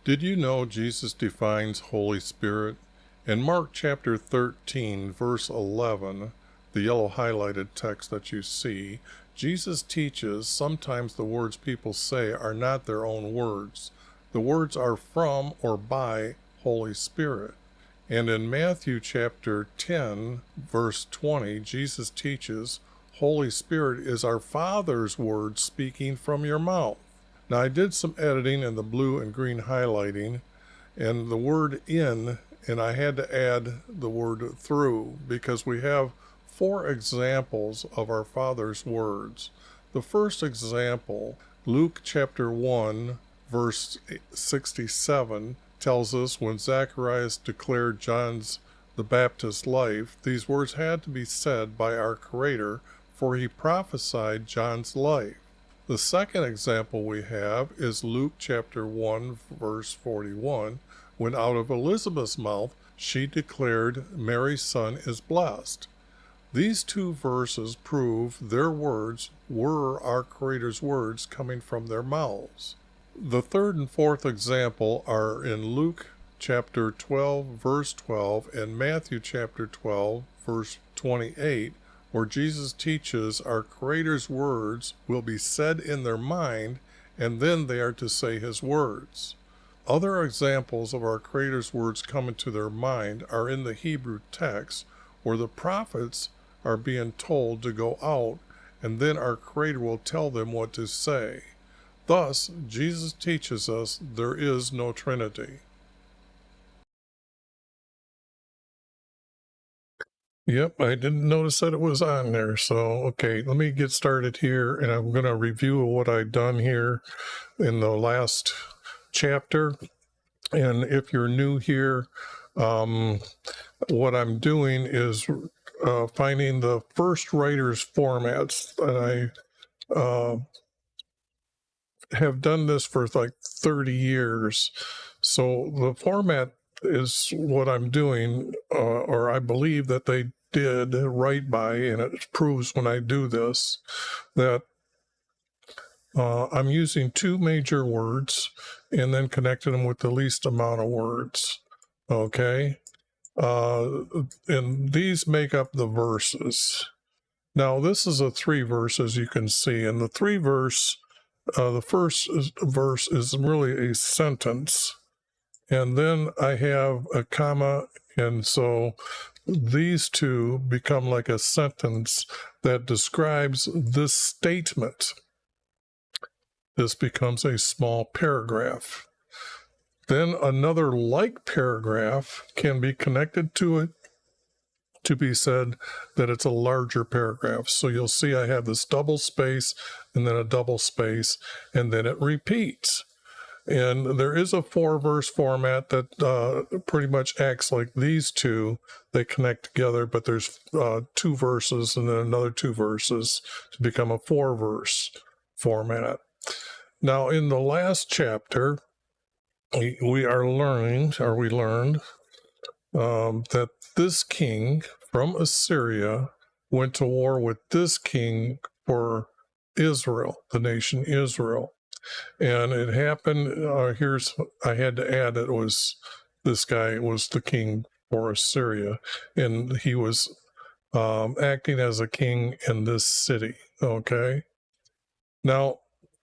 Did you know Jesus defines Holy Spirit? In Mark chapter 13, verse 11, the yellow highlighted text that you see, Jesus teaches sometimes the words people say are not their own words. The words are from or by Holy Spirit. And in Matthew chapter 10, verse 20, Jesus teaches, Holy Spirit is our Father's word speaking from your mouth. Now, I did some editing in the blue and green highlighting, and the word in, and I had to add the word through, because we have 4 examples of our Father's words. The first example, Luke chapter 1, verse 67, tells us when Zacharias declared John's the Baptist's life, these words had to be said by our Creator, for he prophesied John's life. The second example we have is Luke chapter 1, verse 41, when out of Elizabeth's mouth she declared Mary's son is blessed. These 2 verses prove their words were our Creator's words coming from their mouths. The third and fourth example are in Luke chapter 12, verse 12, and Matthew chapter 12, verse 28, where Jesus teaches our Creator's words will be said in their mind, and then they are to say his words. Other examples of our Creator's words coming to their mind are in the Hebrew text, where the prophets are being told to go out, and then our Creator will tell them what to say. Thus, Jesus teaches us there is no Trinity. Yep, I didn't notice that it was on there. So, okay, let me get started here, and I'm going to review what I've done here in the last chapter. And if you're new here, what I'm doing is finding the first writer's formats. And I have done this for like 30 years. So the format is what I'm doing, or I believe that they did right by, and it proves when I do this that I'm using 2 major words and then connecting them with the least amount of words. Okay, and these make up the verses. Now this is a 3 verse, as you can see, and the 3 verse, the first verse is really a sentence. And then I have a comma, and so these 2 become like a sentence that describes this statement. This becomes a small paragraph. Then another like paragraph can be connected to it to be said that it's a larger paragraph. So you'll see I have this double space and then a double space, and then it repeats. And there is a 4-verse format that pretty much acts like these 2. They connect together, but there's 2 verses and then another 2 verses to become a 4-verse format. Now, in the last chapter, we learned that this king from Assyria went to war with this king for Israel, the nation Israel. And it happened, I had to add, this guy was the king for Assyria, and he was acting as a king in this city, okay? Now,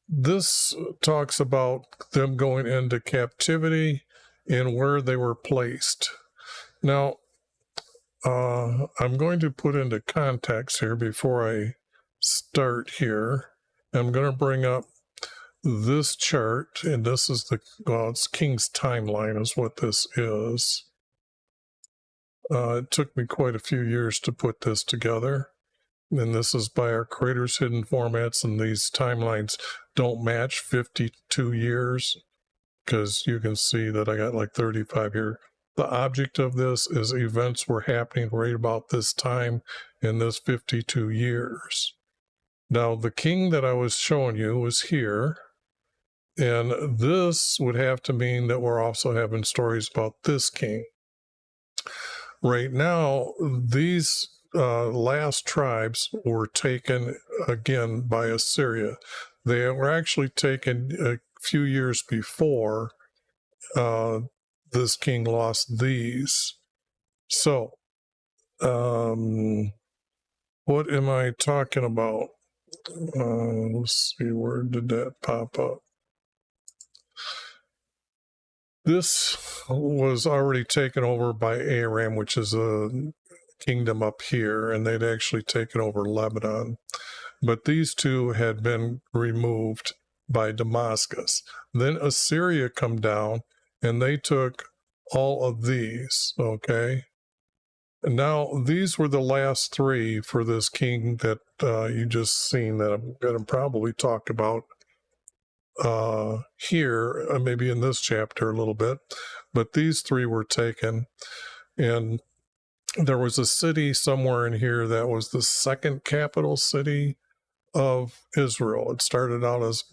this talks about them going into captivity and where they were placed. Now, I'm going to put into context here before I start here. I'm going to bring up this chart, and this is it's King's Timeline is what this is. It took me quite a few years to put this together, and this is by our Creator's Hidden Formats, and these timelines don't match 52 years, because you can see that I got like 35 here. The object of this is events were happening right about this time in this 52 years. Now, the king that I was showing you was here. And this would have to mean that we're also having stories about this king. Right now, these last tribes were taken again by Assyria. They were actually taken a few years before this king lost these. So, what am I talking about? Let's see, where did that pop up? This was already taken over by Aram, which is a kingdom up here, and they'd actually taken over Lebanon. But these two had been removed by Damascus. Then Assyria come down, and they took all of these, okay? And now, these were the last three for this king that you just seen that I'm going to probably talk about here, maybe in this chapter a little bit. But these three were taken, and there was a city somewhere in here that was the second capital city of Israel. It started out as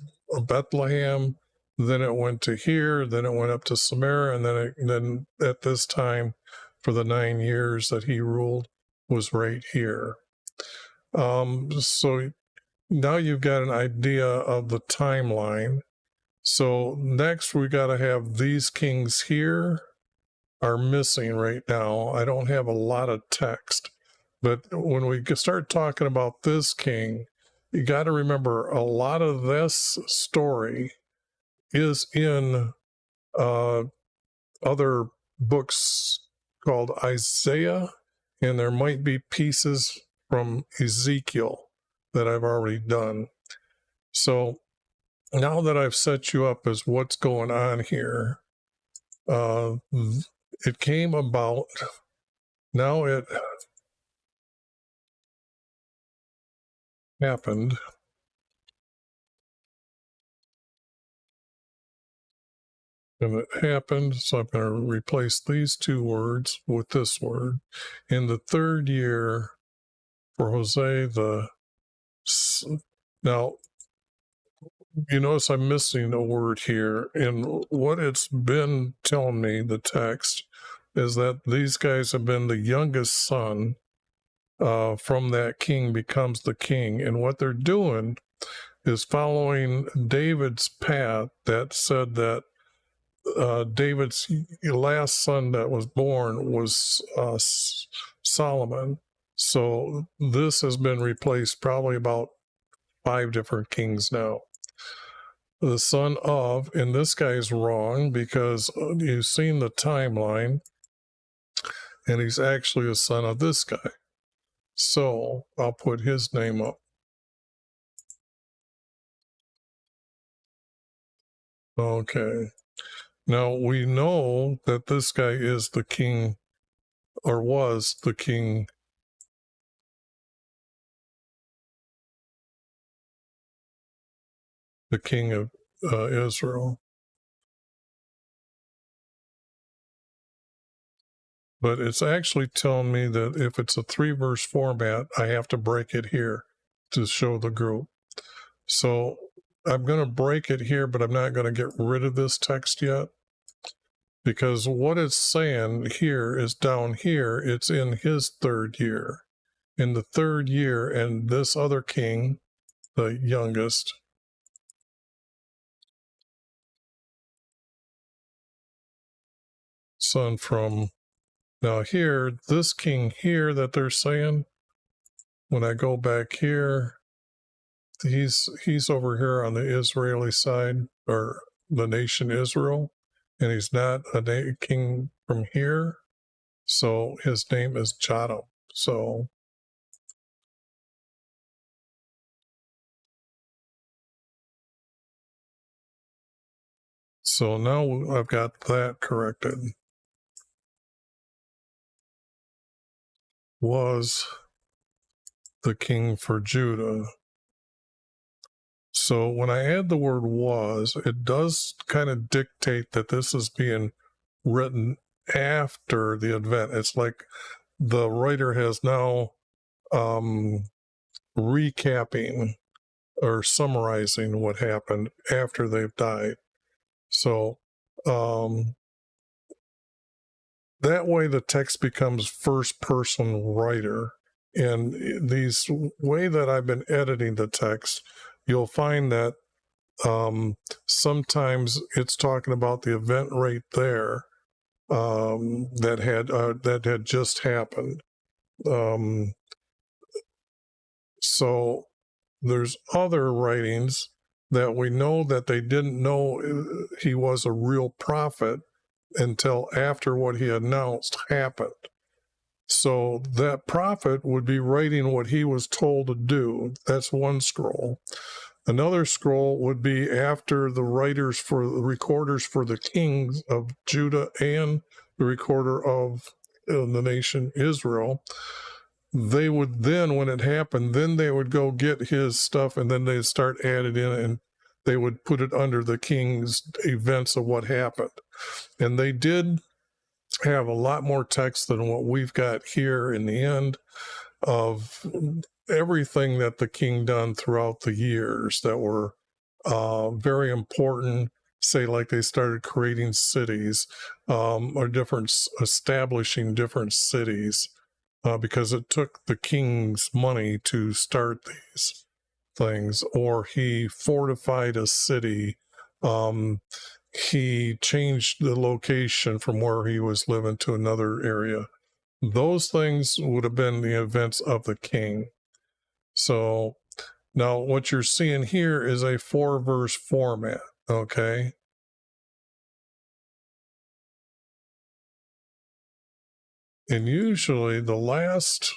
Bethlehem, then it went to here, then it went up to Samaria, and then at this time, for the 9 years that he ruled, was right here. So now you've got an idea of the timeline. So next we got to have these kings here are missing right now. I don't have a lot of text, but when we start talking about this king, you got to remember a lot of this story is in other books called Isaiah, and there might be pieces from Ezekiel that I've already done. So now that I've set you up as what's going on here, it came about, now it happened. And it happened, so I'm going to replace these two words with this word. In the 3rd year for Hosea now, you notice I'm missing a word here, and what it's been telling me, the text, is that these guys have been the youngest son from that king becomes the king, and what they're doing is following David's path that said that David's last son that was born was Solomon. So this has been replaced probably about 5 different kings now. The son of, and this guy's wrong because you've seen the timeline, and he's actually a son of this guy. So I'll put his name up. Okay. Now we know that this guy is the king, or was the king, of Israel. But it's actually telling me that if it's a 3-verse format, I have to break it here to show the group. So I'm going to break it here, but I'm not going to get rid of this text yet, because what it's saying here is down here, it's in his 3rd year. In the 3rd year, and this other king, the youngest, son from, now here, this king here that they're saying, when I go back here, he's over here on the Israeli side, or the nation Israel, and he's not a king from here, so his name is Jotham. So now I've got that corrected. Was the king for Judah. So when I add the word was, it does kind of dictate that this is being written after the event. It's like the writer has now recapping or summarizing what happened after they've died. So that way the text becomes first person writer. And these way that I've been editing the text, you'll find that Sometimes it's talking about the event right there that had just happened. So there's other writings that we know that they didn't know he was a real prophet until after what he announced happened. So that prophet would be writing what he was told to do. That's one scroll. Another scroll would be after the recorders for the kings of Judah and the recorder of the nation Israel. They would then, when it happened, then they would go get his stuff and then they'd start adding in and they would put it under the king's events of what happened. And they did have a lot more text than what we've got here in the end of everything that the king done throughout the years that were very important. Say, like they started creating cities or establishing different cities because it took the king's money to start these things, or he fortified a city. He changed the location from where he was living to another area. Those things would have been the events of the king. So now what you're seeing here is a 4-verse format, okay? And usually the last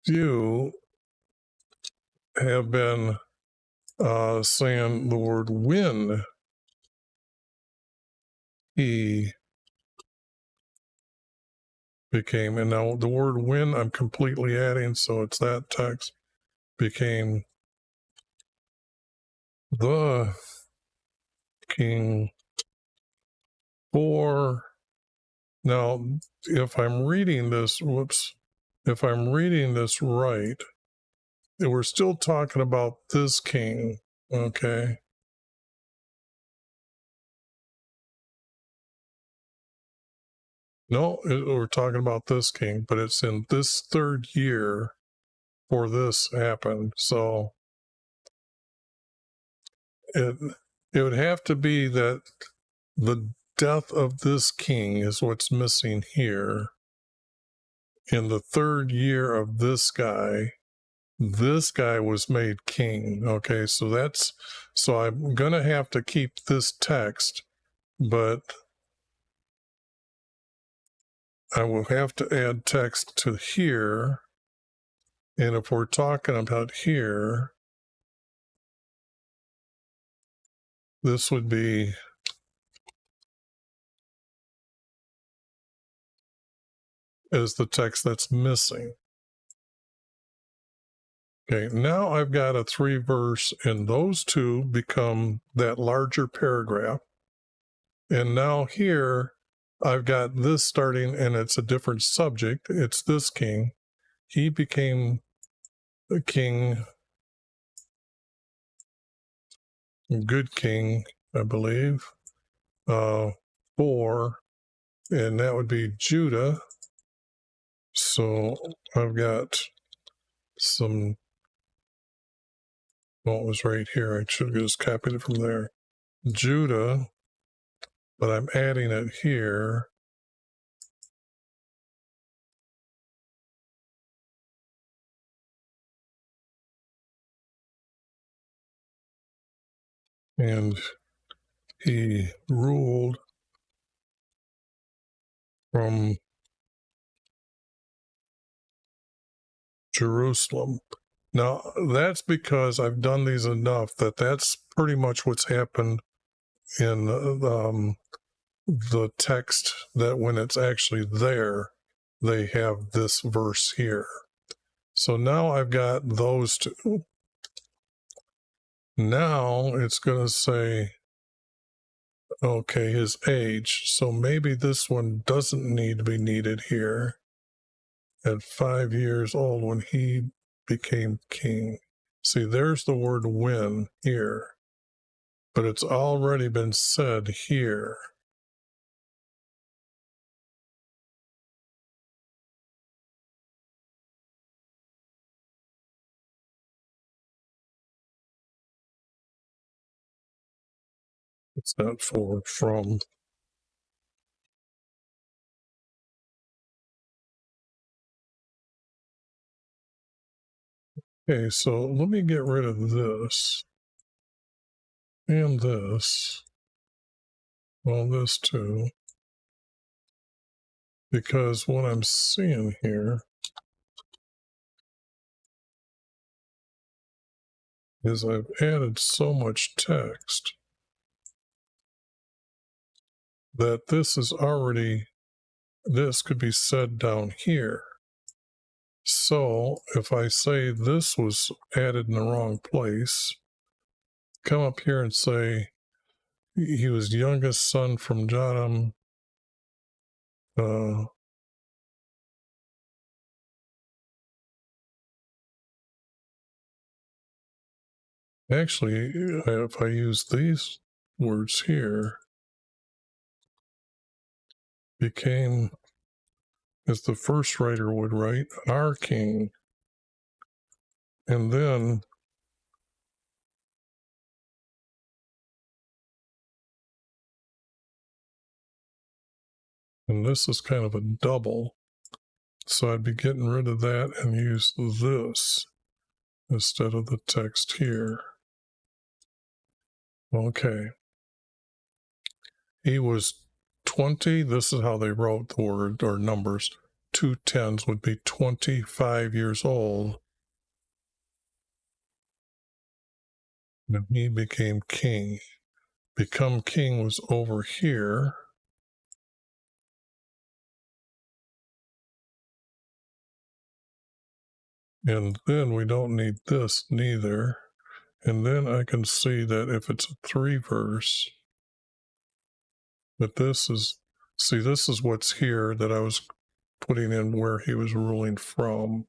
few have been saying the word when he became, and now the word when I'm completely adding, so it's that text, became the king for. Now, if I'm reading this, if I'm reading this right, we're still talking about this king, okay? No, we're talking about this king, but it's in this 3rd year for this happened. So it would have to be that the death of this king is what's missing here. In the 3rd year of this guy was made king. Okay, so I'm gonna have to keep this text, but I will have to add text to here. And if we're talking about here, this would be as the text that's missing. Okay, now I've got a 3-verse, and those two become that larger paragraph. And now here, I've got this starting, and it's a different subject. It's this king. He became the king, good king, I believe, for, and that would be Judah. So I've got some, well, it was right here. I should have just copied it from there. Judah, but I'm adding it here. And he ruled from Jerusalem. Now, that's because I've done these enough that that's pretty much what's happened in the text, that when it's actually there, they have this verse here. So now I've got those two. Now it's going to say, okay, his age. So maybe this one doesn't need to be needed here. At 5 years old when he became king. See, there's the word when here, but it's already been said here. It's not for, from. Okay, so let me get rid of this. And this. Well, this too. Because what I'm seeing here is I've added so much text that this is already, this could be said down here. So if I say this was added in the wrong place, come up here and say he was youngest son from Jotham. Actually, if I use these words here, became, as the first writer would write, our king. And then and this is kind of a double. So I'd be getting rid of that and use this instead of the text here. Okay. He was 20. This is how they wrote the word or numbers. 2 10s would be 25 years old. And he became king. Become king was over here. And then we don't need this neither. And then I can see that if it's a 3 verse, that this is, see, this is what's here that I was putting in where he was ruling from.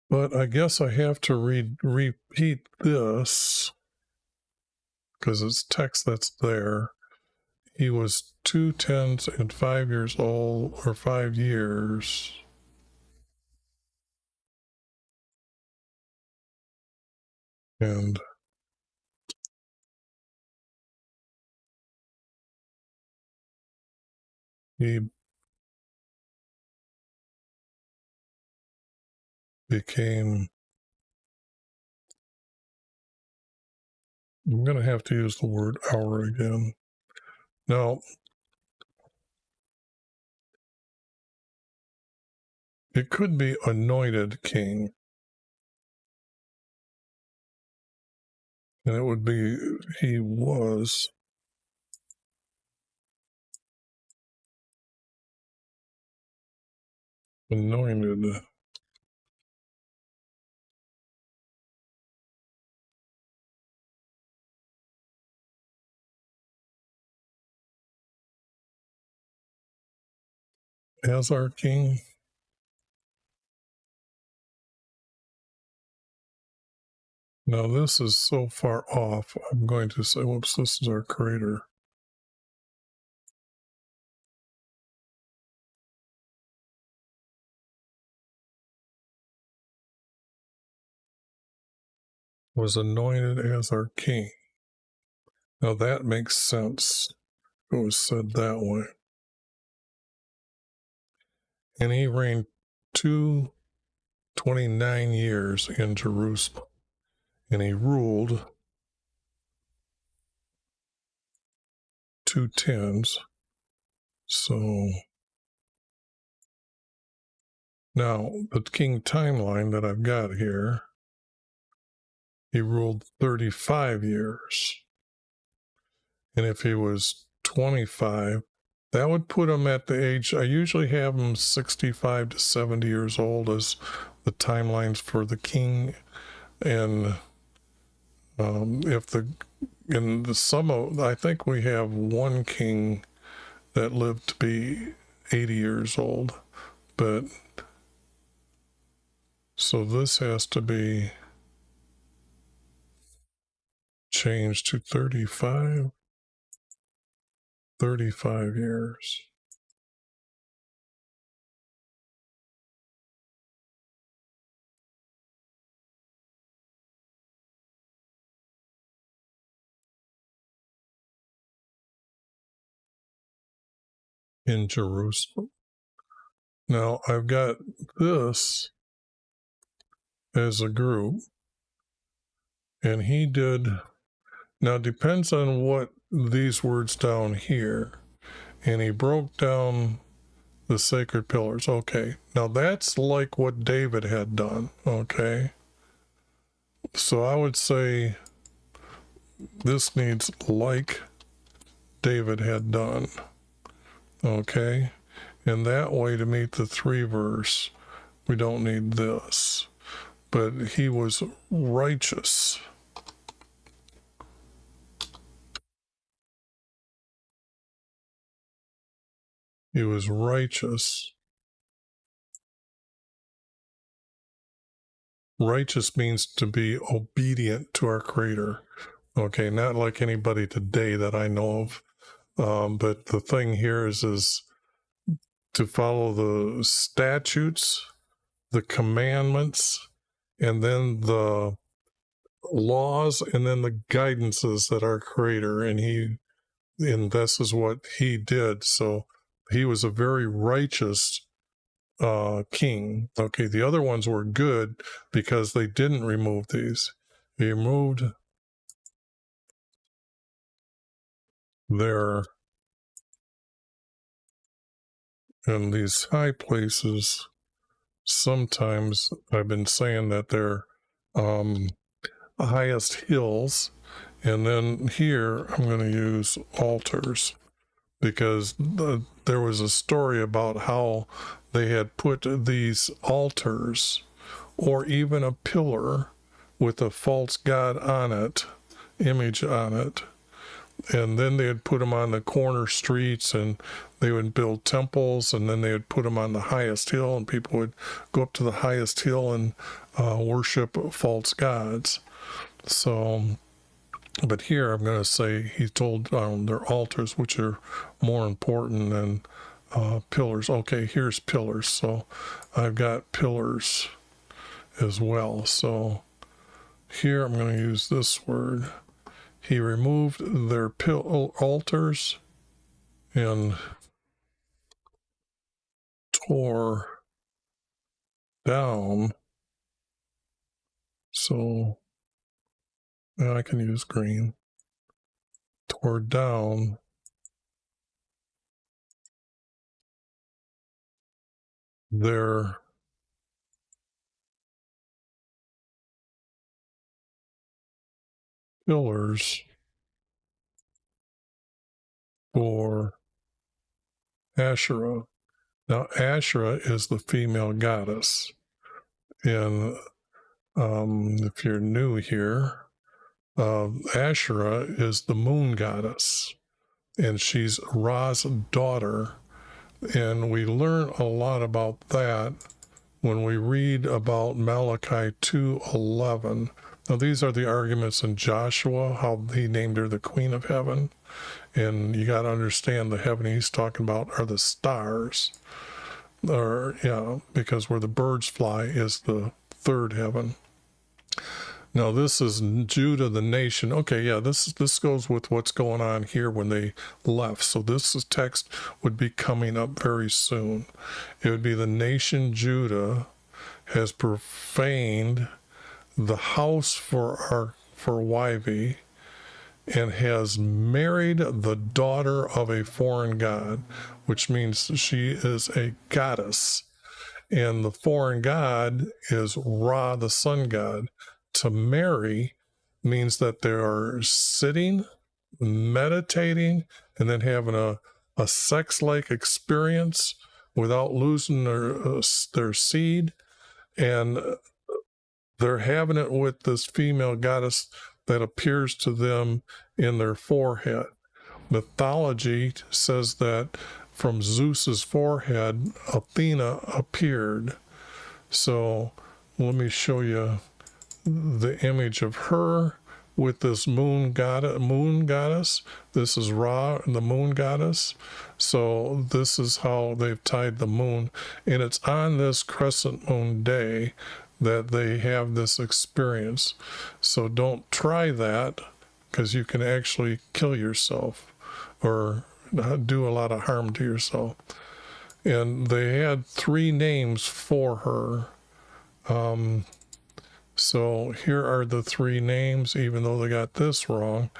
But I guess I have to repeat this because it's text that's there. He was 2 10s and 5 years old, or 5 years. And he became, I'm going to have to use the word hour again. Now, it could be anointed king. And it would be, he was anointed. As our king. Now this is so far off, I'm going to say, whoops, this is our creator. Was anointed as our king. Now that makes sense. It was said that way. And he reigned 229 years in Jerusalem. And he ruled 2 10s. So now the king timeline that I've got here, he ruled 35 years. And if he was 25, that would put him at the age, I usually have him 65 to 70 years old as the timelines for the king. And if the, in the sum of, I think we have one king that lived to be 80 years old. But so this has to be changed to 35 years. in Jerusalem. Now, I've got this as a group, and he did. Now, it depends on what these words down here. And he broke down the sacred pillars. Okay, now that's like what David had done. Okay, so I would say this needs like David had done. Okay, and that way to meet the 3 verse, we don't need this. But he was righteous. He was righteous. Righteous means to be obedient to our Creator. Okay, not like anybody today that I know of. But the thing here is to follow the statutes, the commandments, and then the laws, and then the guidances that our Creator, and this is what he did. So he was a very righteous king. Okay, the other ones were good because they didn't remove these. They removed their, in these high places, sometimes I've been saying that they're highest hills, and then here I'm going to use altars, because there was a story about how they had put these altars, or even a pillar with a false god on it, image on it, and then they'd put them on the corner streets, and they would build temples, and then they would put them on the highest hill, and people would go up to the highest hill and worship false gods. So, but here I'm going to say he told their altars, which are more important than pillars. Okay, here's pillars. So I've got pillars as well. So here I'm going to use this word. He removed their altars and tore down. So now I can use green. Tore down their pillars for Asherah. Now, Asherah is the female goddess. And if you're new here, Asherah is the moon goddess, and she's Ra's daughter. And we learn a lot about that when we read about Malachi 2:11. Now, these are the arguments in Joshua, how he named her the Queen of Heaven. And you got to understand the heaven he's talking about are the stars. Or, yeah, because where the birds fly is the 3rd heaven. Now, this is Judah, the nation. Okay, yeah, this goes with what's going on here when they left. So this text would be coming up very soon. It would be the nation Judah has profaned the house for YV, and has married the daughter of a foreign god, which means she is a goddess. And the foreign god is Ra, the sun god. To marry means that they are sitting, meditating, and then having a sex-like experience without losing their seed. And they're having it with this female goddess that appears to them in their forehead. Mythology says that from Zeus's forehead, Athena appeared. So let me show you the image of her with this moon goddess. This is Ra, the moon goddess. So this is how they've tied the moon, and it's on this crescent moon day that they have this experience. So don't try that, because you can actually kill yourself, or do a lot of harm to yourself. And they had 3 names for her. So here are the 3 names. Even though they got this wrong,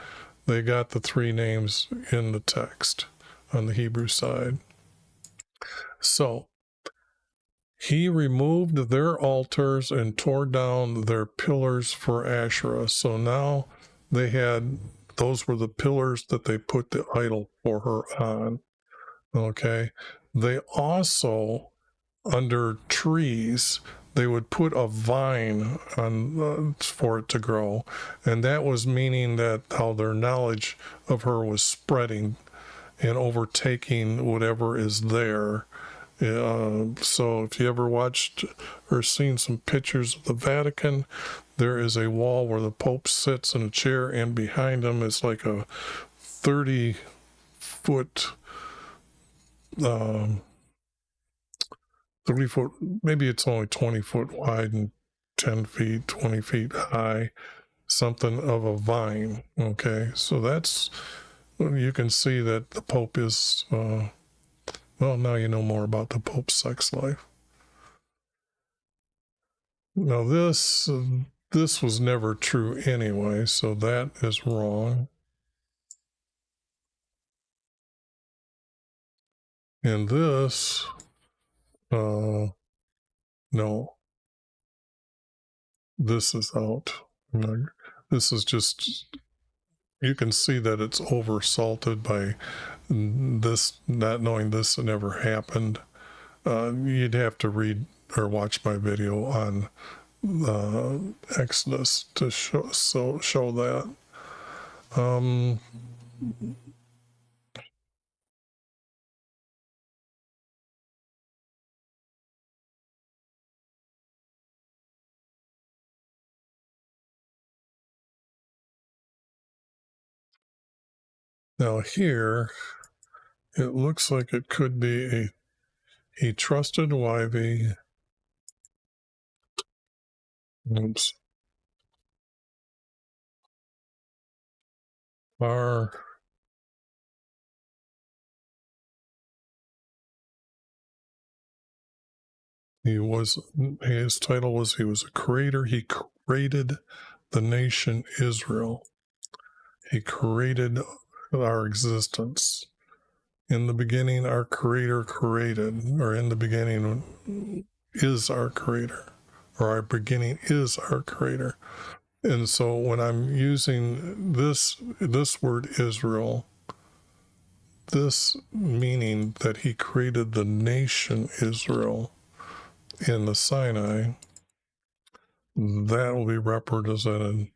they got the 3 names in the text on the Hebrew side. So he removed their altars and tore down their pillars for Asherah. So now those were the pillars that they put the idol for her on. Okay. They also, under trees, they would put a vine on for it to grow. And that was meaning that how their knowledge of her was spreading and overtaking whatever is there. So if you ever watched or seen some pictures of the Vatican, there is a wall where the Pope sits in a chair, and behind him is like a 30-foot, 30-foot, maybe it's only 20 foot wide and 10 feet, 20 feet high, something of a vine. Okay, so that's, you can see that the Pope is, well, now you know more about the Pope's sex life. Now this was never true anyway, so that is wrong. And this, no, this is out. This is just, you can see that it's over salted by this, not knowing this never happened. You'd have to read or watch my video on Exodus to show that. Now here, it looks like it could be a trusted wivey. Oops. His title was, he was a creator. He created the nation Israel. He created our existence. In the beginning, our creator created, or in the beginning is our creator, or our beginning is our creator. And so when I'm using this word Israel, this meaning that he created the nation Israel in the Sinai, that will be represented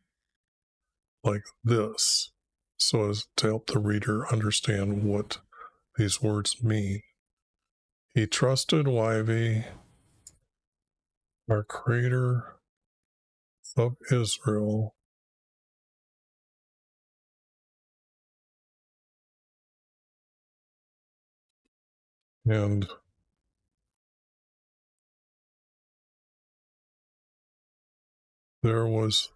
like this, so as to help the reader understand what these words mean. He trusted Wivey, our creator of Israel, and there was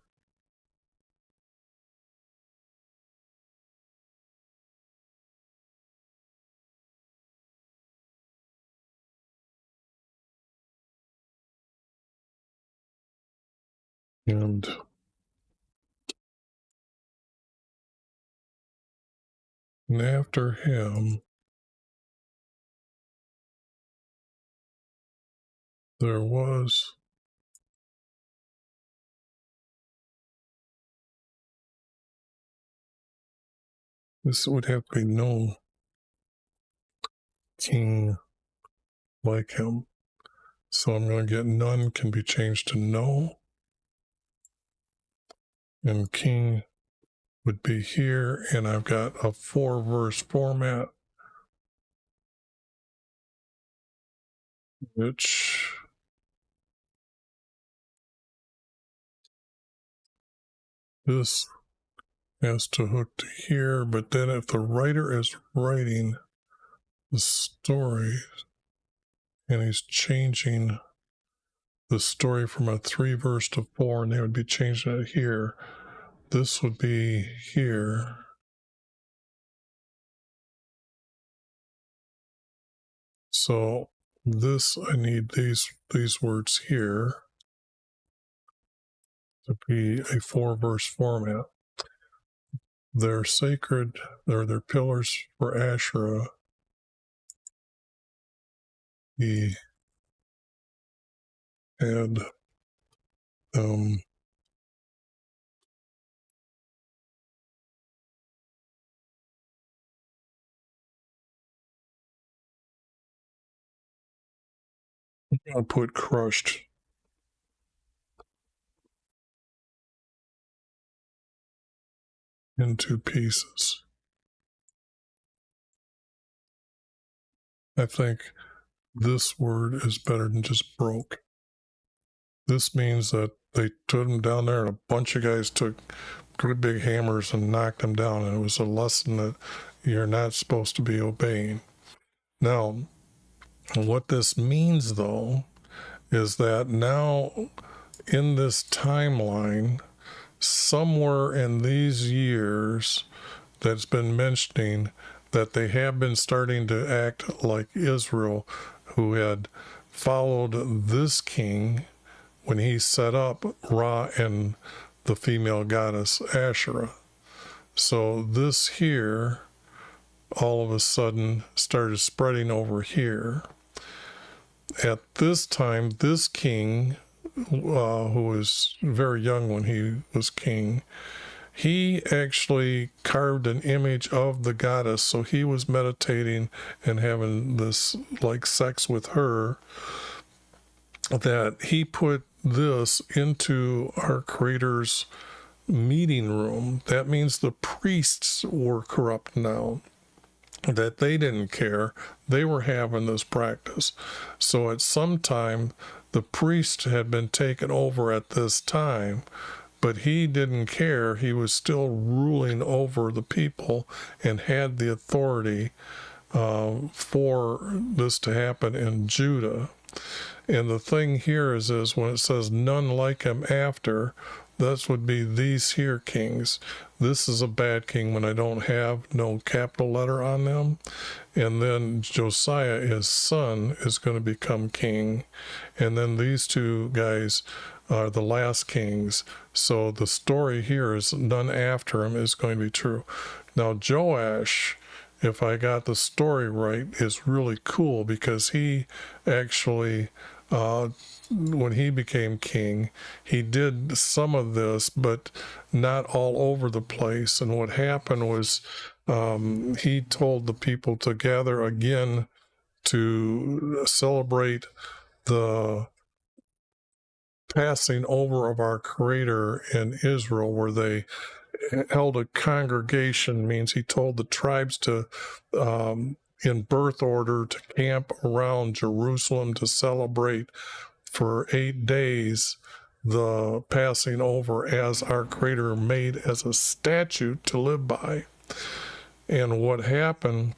and after him there was this would have to be no king like him. So I'm going to get none can be changed to no, and king would be here, and I've got a 4-verse format, which this has to hook to here, but then if the writer is writing the story and he's changing the story from a 3-verse to 4, and they would be changing it here, this would be here, So this, I need these words here to be a 4-verse format. They're sacred, they're pillars for Asherah. He had I'll put crushed into pieces. I think this word is better than just broke. This means that they took him down there and a bunch of guys took good big hammers and knocked him down, and it was a lesson that you're not supposed to be obeying. Now, what this means, though, is that now in this timeline, somewhere in these years that's been mentioning that they have been starting to act like Israel, who had followed this king when he set up Ra and the female goddess Asherah. So this here all of a sudden started spreading over here. At this time, this king, who was very young when he was king, he actually carved an image of the goddess. So he was meditating and having this like sex with her, that he put this into our Creator's meeting room. That means the priests were corrupt now, that they didn't care. They were having this practice. So at some time, the priest had been taken over at this time, but he didn't care. He was still ruling over the people and had the authority for this to happen in Judah. And the thing here is when it says none like him after, that would be these here kings. This is a bad king when I don't have no capital letter on them. And then Josiah, his son, is going to become king. And then these two guys are the last kings. So the story here is none after him is going to be true. Now Joash, if I got the story right, is really cool because he actually when he became king, he did some of this, but not all over the place. And what happened was he told the people to gather again to celebrate the passing over of our Creator in Israel, where they held a congregation. Means he told the tribes to in birth order to camp around Jerusalem to celebrate for 8 days the passing over as our Creator made as a statute to live by. And what happened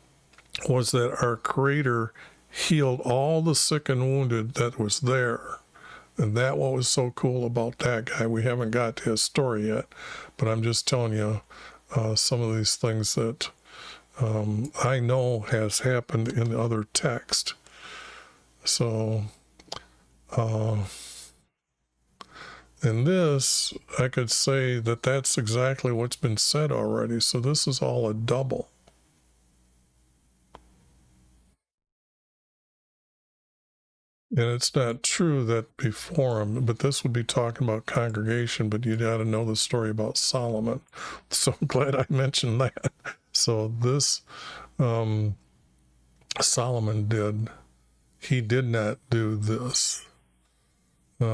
was that our Creator healed all the sick and wounded that was there. And that what was so cool about that guy. We haven't got to his story yet, but I'm just telling you some of these things that I know has happened in other text. So in this, I could say that that's exactly what's been said already. So this is all a double. And it's not true that before him, but this would be talking about congregation, but you got to know the story about Solomon. So I'm glad I mentioned that. So this Solomon he did not do this. We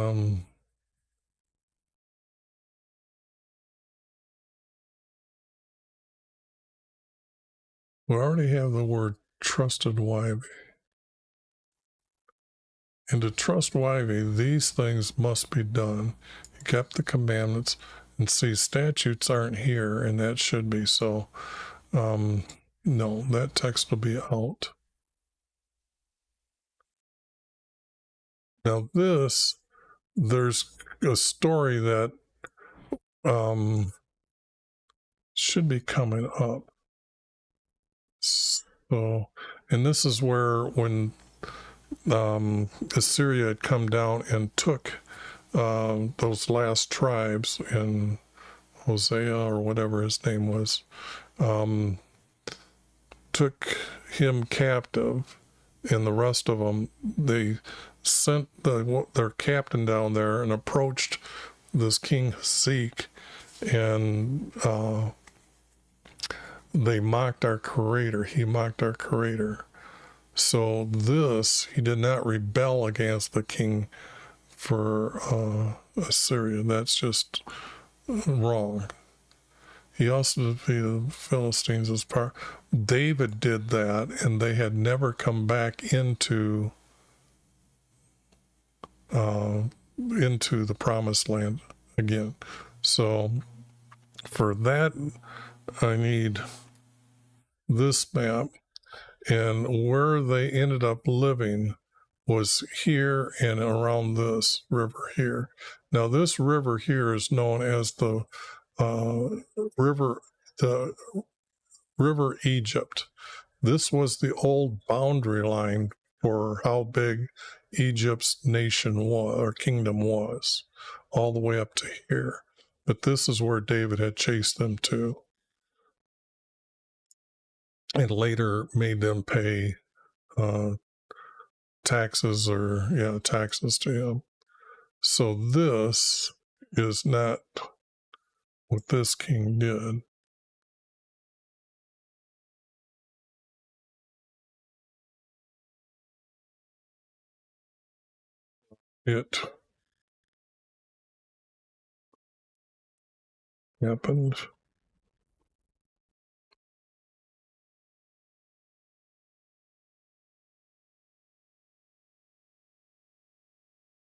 already have the word trusted wife. And to trust wivey, these things must be done. You kept the commandments, and see, statutes aren't here, and that should be. So, no, that text will be out. Now this, there's a story that should be coming up. So, and this is where when Assyria had come down and took those last tribes in Hosea or whatever his name was, took him captive, and the rest of them, they sent their captain down there and approached this King Zeke, and they mocked our Creator. He mocked our Creator. So he did not rebel against the king for Assyria. That's just wrong. He also defeated the Philistines as part. David did that, and they had never come back into the promised land again. So for that, I need this map, and where they ended up living was here and around this river here. Now this river here is known as the river Egypt. This was the old boundary line for how big Egypt's nation was, or kingdom was, all the way up to here. But this is where David had chased them to, and later made them pay taxes to him. So this is not what this king did. It happened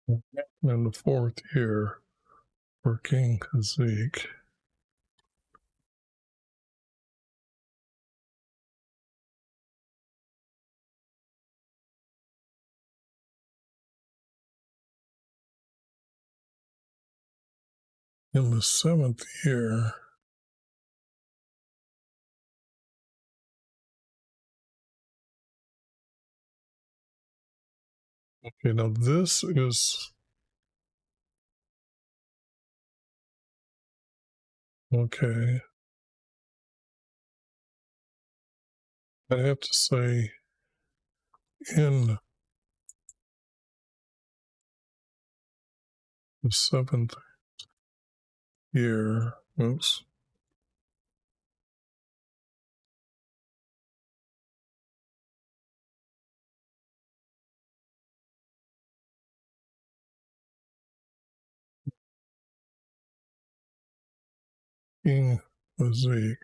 in the 4th year for King Zeke. In the 7th year, okay, now this is, okay, I have to say in the 7th year, oops, King Zeke,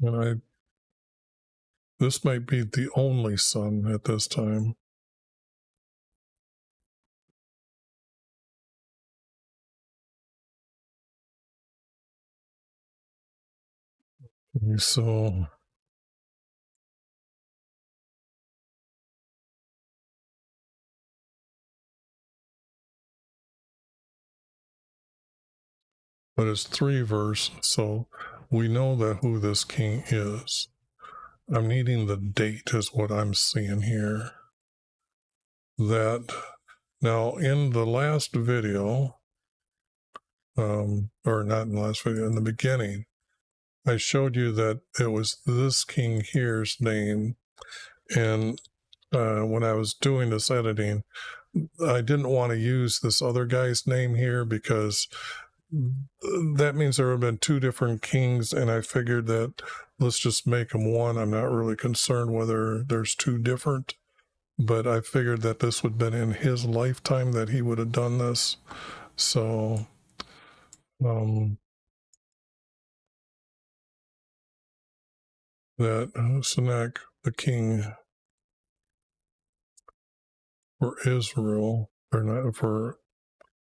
and this might be the only son at this time. So but it's 3 verses, so we know that who this king is. I'm needing the date is what I'm seeing here. That now in the last video, or not in the last video, in the beginning, I showed you that it was this king here's name, and when I was doing this editing, I didn't want to use this other guy's name here because that means there have been 2 different kings, and I figured that let's just make them one. I'm not really concerned whether there's 2 different, but I figured that this would have been in his lifetime that he would have done this. So that Sennacherib, the king for Israel, or not for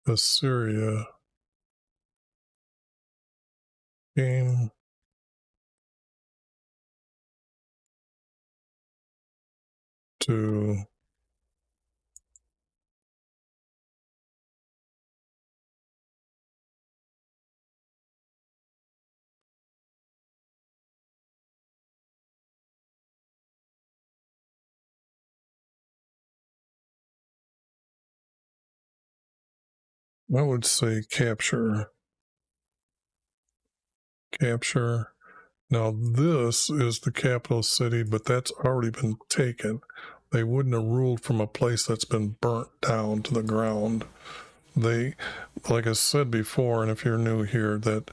Assyria, came to I would say capture. Capture. Now, this is the capital city, but that's already been taken. They wouldn't have ruled from a place that's been burnt down to the ground. They, like I said before, and if you're new here, that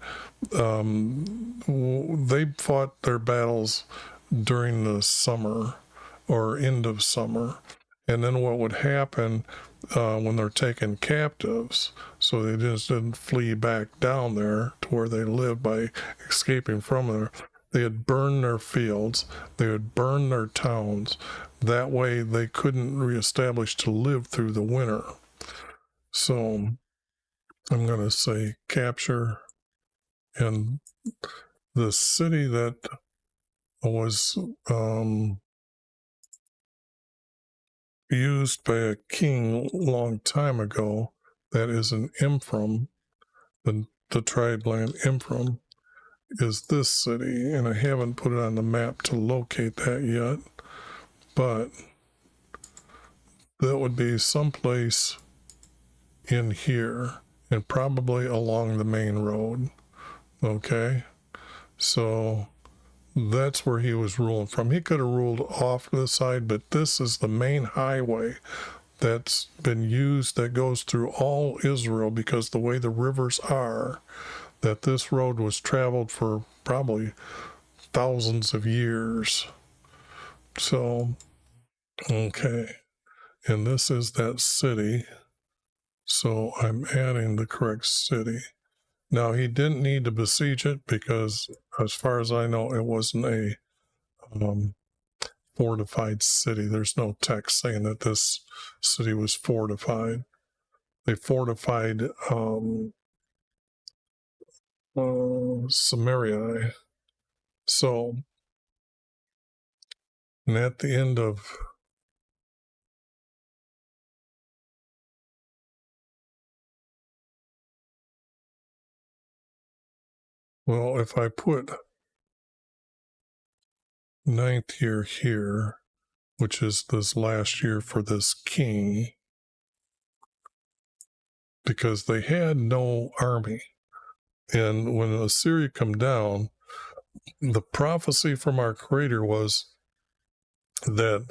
they fought their battles during the summer or end of summer. And then what would happen when they're taken captives, so they just didn't flee back down there to where they lived by escaping from there, they had burned their fields, they had burned their towns. That way they couldn't reestablish to live through the winter. So I'm going to say capture. And the city that was used by a king a long time ago, that is an Ephraim, the tribe land Ephraim, is this city, and I haven't put it on the map to locate that yet, but that would be someplace in here and probably along the main road. Okay, so that's where he was ruling from. He could have ruled off to the side, but this is the main highway that's been used, that goes through all Israel, because the way the rivers are, that this road was traveled for probably thousands of years. So, okay, and this is that city, so I'm adding the correct city. Now, he didn't need to besiege it because, as far as I know, it wasn't a fortified city. There's no text saying that this city was fortified. They fortified Samaria. So, and at the end of well, if I put ninth year here, which is this last year for this king, because they had no army. And when Assyria come down, the prophecy from our Creator was that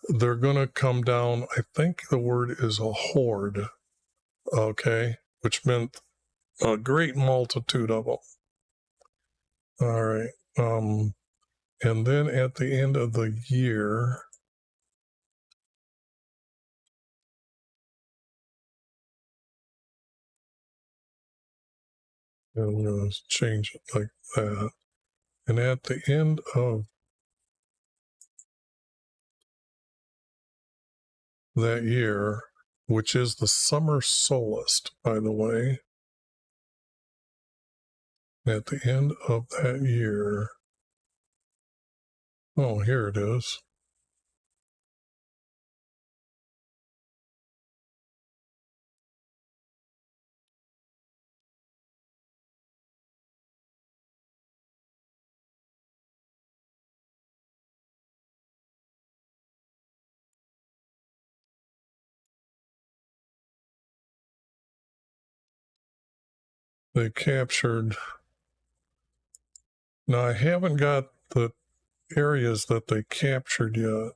they're going to come down. I think the word is a horde, okay, which meant a great multitude of them. All right. And then at the end of the year, I'm going to change it like that. And at the end of that year, which is the summer solstice, by the way, at the end of that year, oh, here it is. They captured. Now, I haven't got the areas that they captured yet.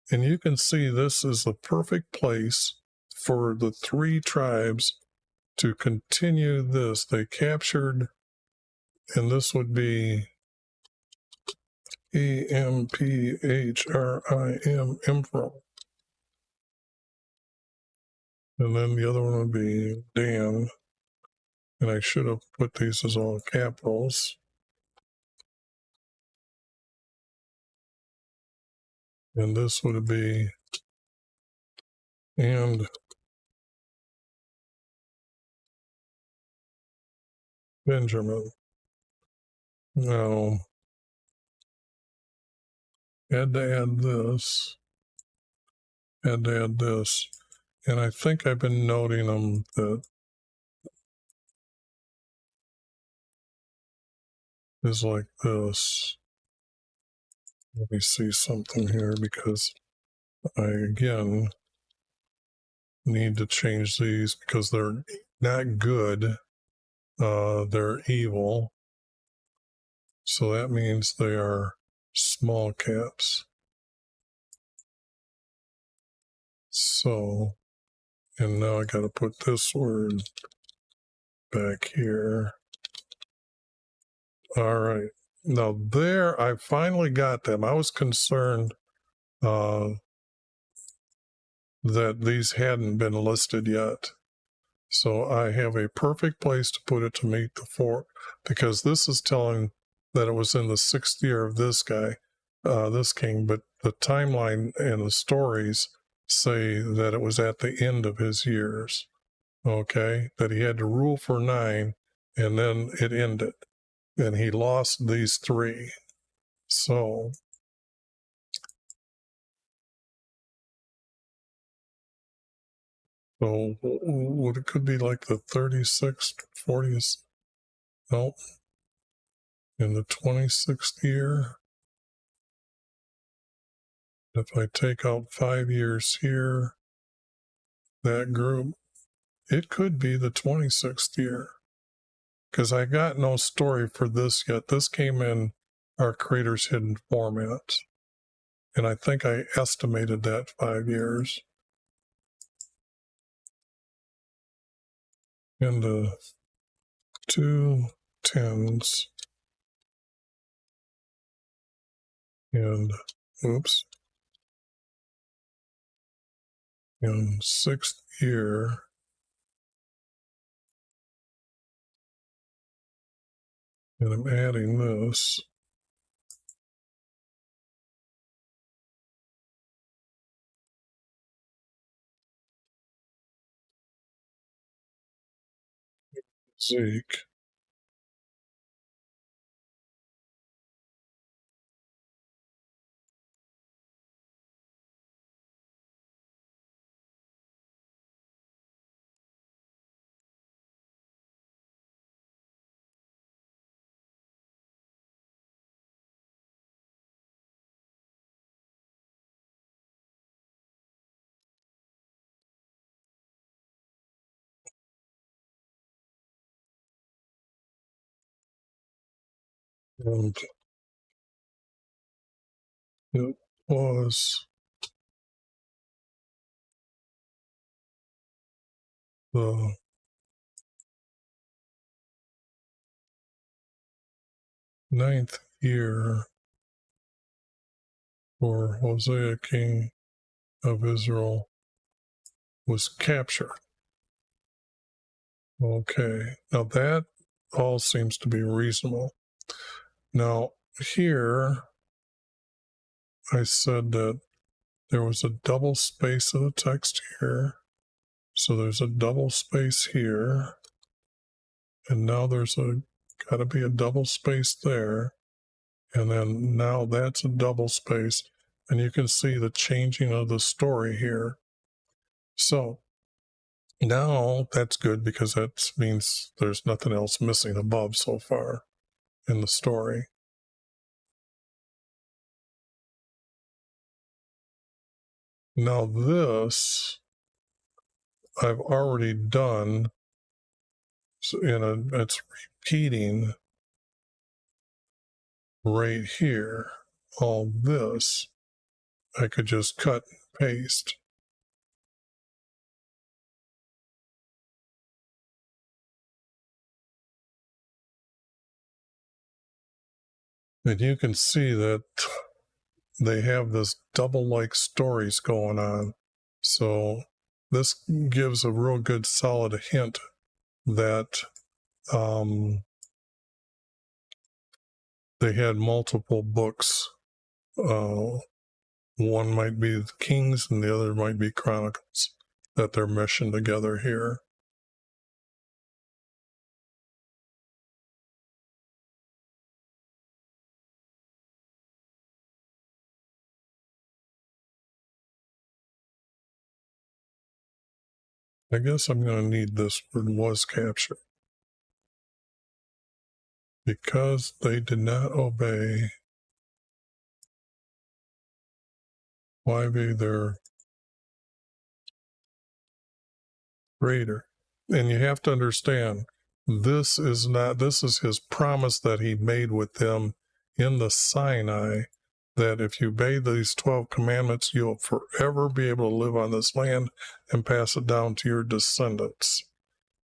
And you can see this is the perfect place for the three tribes to continue this. They captured, and this would be Ephraim, Ephraim. And then the other one would be Dan. And I should have put these as all capitals. And this would be and Benjamin. Now, had to add this, had to add this. And I think I've been noting them that is like this. Let me see something here, because I, again, need to change these because they're not good. They're evil. So that means they are small caps. So, and now I got to put this word back here. All right. Now there, I finally got them. I was concerned that these hadn't been listed yet. So I have a perfect place to put it to meet the four, because this is telling that it was in the 6th year of this guy, this king, but the timeline and the stories say that it was at the end of his years, okay, that he had to rule for 9 and then it ended and he lost these 3. So what it could be like the 36th, 40th, no, in the 26th year. If I take out 5 years here, that group, it could be the 26th year. Because I got no story for this yet. This came in our Creator's Hidden format. And I think I estimated that 5 years. And 2 10s. And, oops. In 6th year. And I'm adding this. Zeke. And it was the 9th year for Hosea, king of Israel, was captured. Okay, now that all seems to be reasonable. Now here, I said that there was a double space of the text here. So there's a double space here. And now there's got to be a double space there. And then now that's a double space. And you can see the changing of the story here. So now that's good because that means there's nothing else missing above so far in the story. Now this I've already done, and it's repeating right here. All this I could just cut and paste. And you can see that they have this double-like stories going on. So this gives a real good solid hint that they had multiple books. One might be the Kings and the other might be Chronicles that they're meshing together here. I guess I'm going to need this word was captured. Because they did not obey, why be their greater. And you have to understand, this is his promise that he made with them in the Sinai, that if you obey these 12 commandments, you'll forever be able to live on this land and pass it down to your descendants.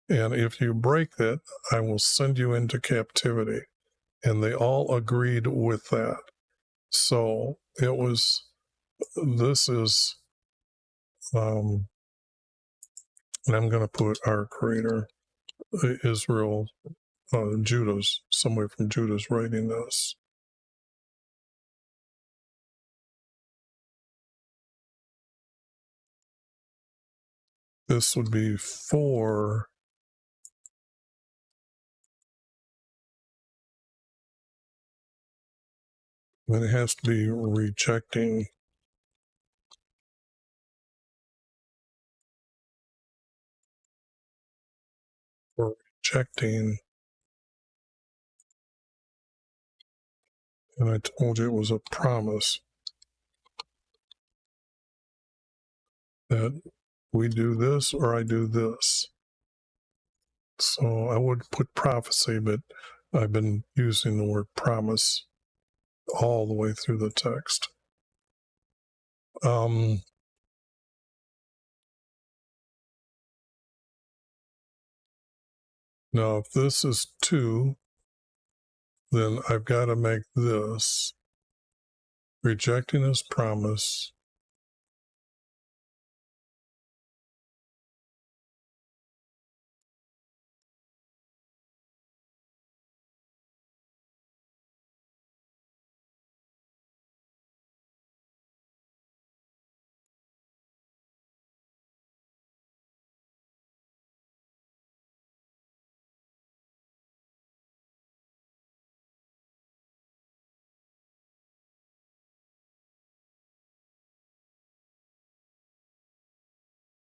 And if you break that, I will send you into captivity. And they all agreed with that. So this is, and I'm going to put our creator, Israel, Judah's, somewhere from Judah's writing this. This would be for when it has to be rejecting or rejecting. And I told you it was a promise that we do this or I do this. So I would put prophecy, but I've been using the word promise all the way through the text. Now, if this is 2, then I've got to make this rejecting his promise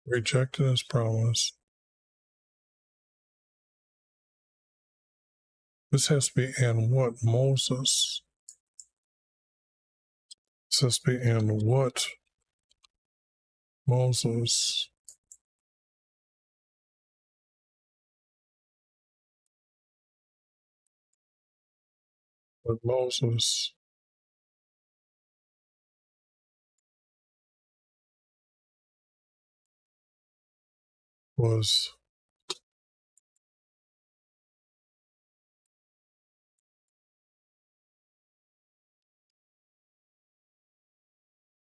rejecting his promise. This has to be and what Moses. This has to be and what Moses was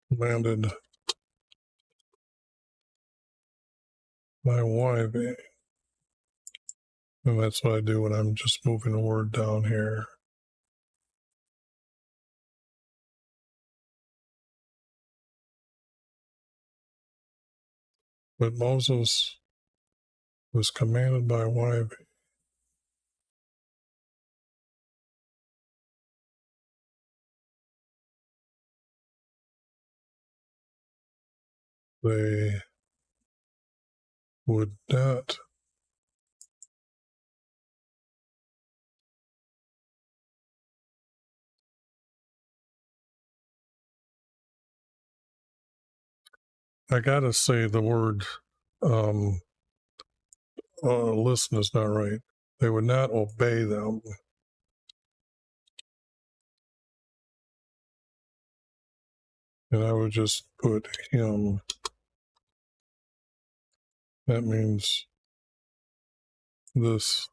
commanded by YHVH. And that's what I do when I'm just moving a word down here. But Moses was commanded by YHVH. They would not I gotta say the word listen is not right. They would not obey them. And I would just put him. That means this.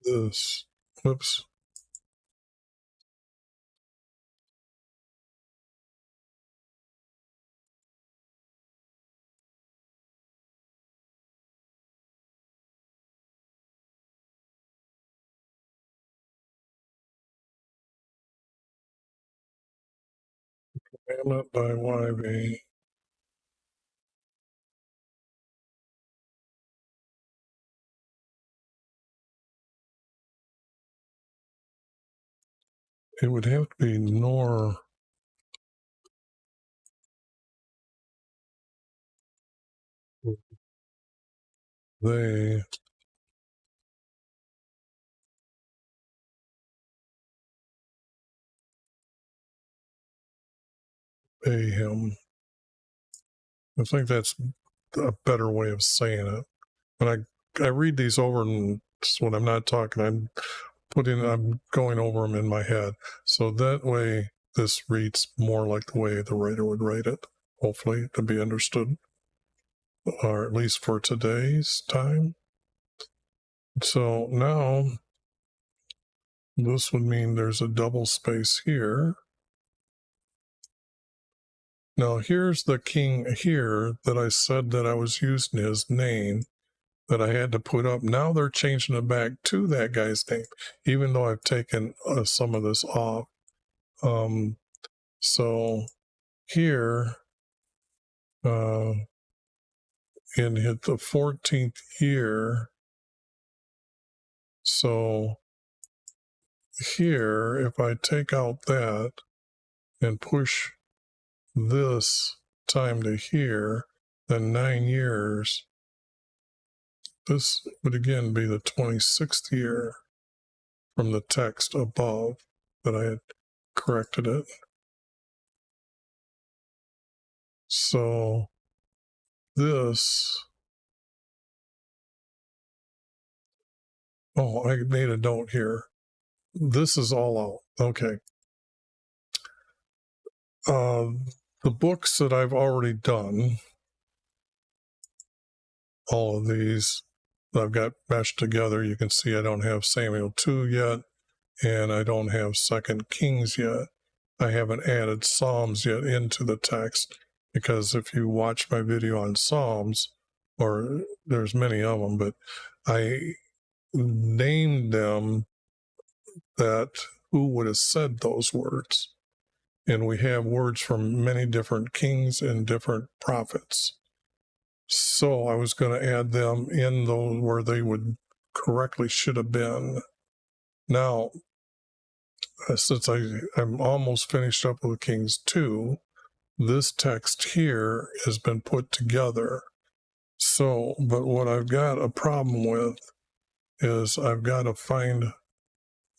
Whoops. Commandment by YHVH. It would have to be nor they obey him. I think that's a better way of saying it. When I read these over, and when I'm not talking, I'm going over them in my head. So that way this reads more like the way the writer would write it, hopefully to be understood, or at least for today's time. So now this would mean there's a double space here. Now here's the king here that I said that I was using his name that I had to put up. Now they're changing it back to that guy's name, even though I've taken some of this off. So here, in the 14th year, so here, if I take out that and push this time to here, then 9 years, this would again be the 26th year from the text above that I had corrected it. So this, oh, I made a note here. This is all out. Okay. The books that I've already done, all of these I've got meshed together. You can see I don't have Samuel 2 yet, and I don't have 2 Kings yet. I haven't added Psalms yet into the text, because if you watch my video on Psalms, or there's many of them, but I named them that who would have said those words. And we have words from many different kings and different prophets. So I was going to add them in those where they would correctly should have been. Now, since I'm almost finished up with Kings 2, this text here has been put together. So, but what I've got a problem with is I've got to find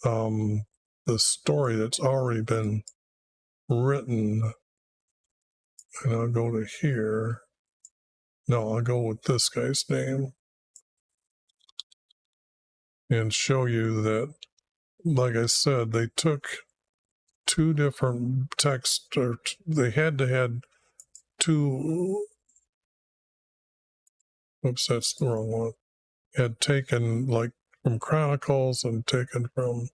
the story that's already been written. And I'll go to here. No, I'll go with this guy's name and show you that, like I said, they took 2 different texts, or they had to have 2, oops, that's the wrong one, had taken like from Chronicles and taken from,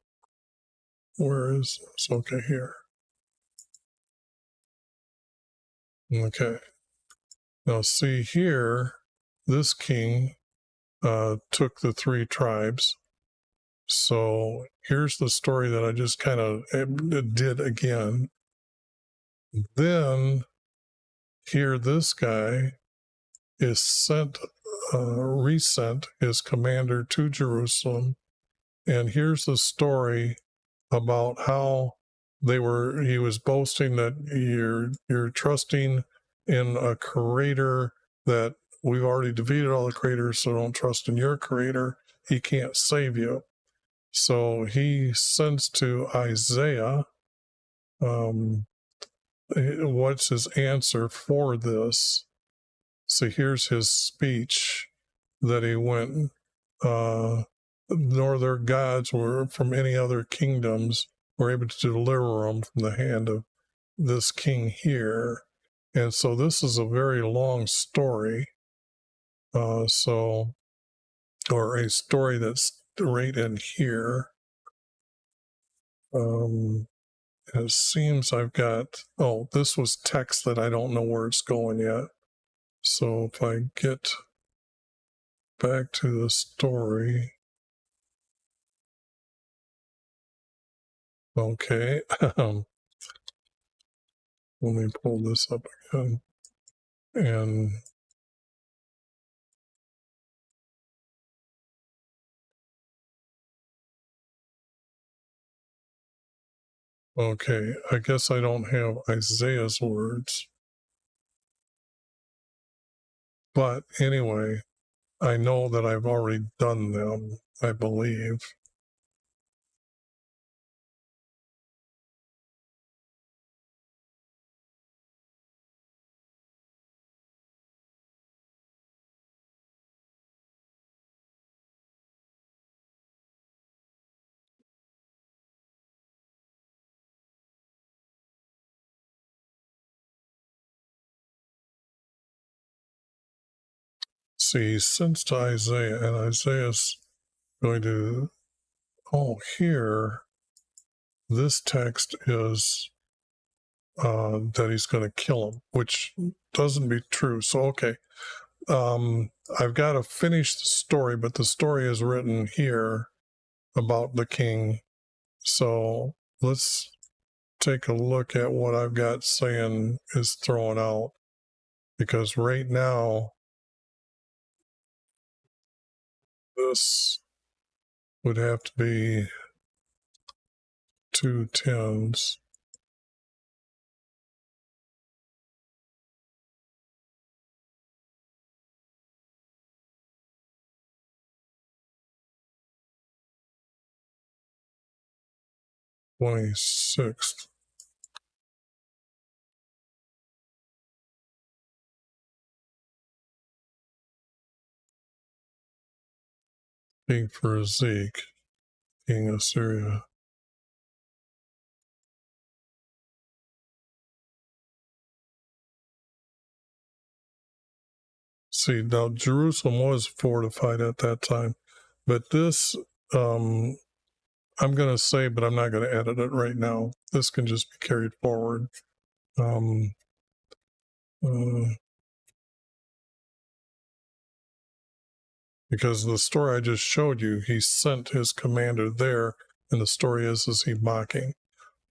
where is this? Okay, here. Okay. Now see here, this king took the 3 tribes. So here's the story that I just kind of did again. Then here, this guy is resent his commander to Jerusalem. And here's the story about how he was boasting that you're trusting in a creator, that we've already defeated all the creators, so don't trust in your creator. He can't save you. So he sends to Isaiah, what's his answer for this? So here's his speech that he went, nor their gods were from any other kingdoms were able to deliver them from the hand of this king here. And so this is a very long story. Or a story that's right in here. It seems I've got, this was text that I don't know where it's going yet. So if I get back to the story, okay, let me pull this up again. And okay, I guess I don't have Isaiah's words. But anyway, I know that I've already done them, I believe. See, he sends to Isaiah, and Isaiah's going to, here, this text is that he's going to kill him, which doesn't be true. So, okay, I've got to finish the story, but the story is written here about the king. So let's take a look at what I've got saying is thrown out, because right now this would have to be 2 10s. $26th. King for Zeke, king of Syria. See, now Jerusalem was fortified at that time, but this, I'm going to say, but I'm not going to edit it right now. This can just be carried forward. Because the story I just showed you, he sent his commander there, and the story is he mocking?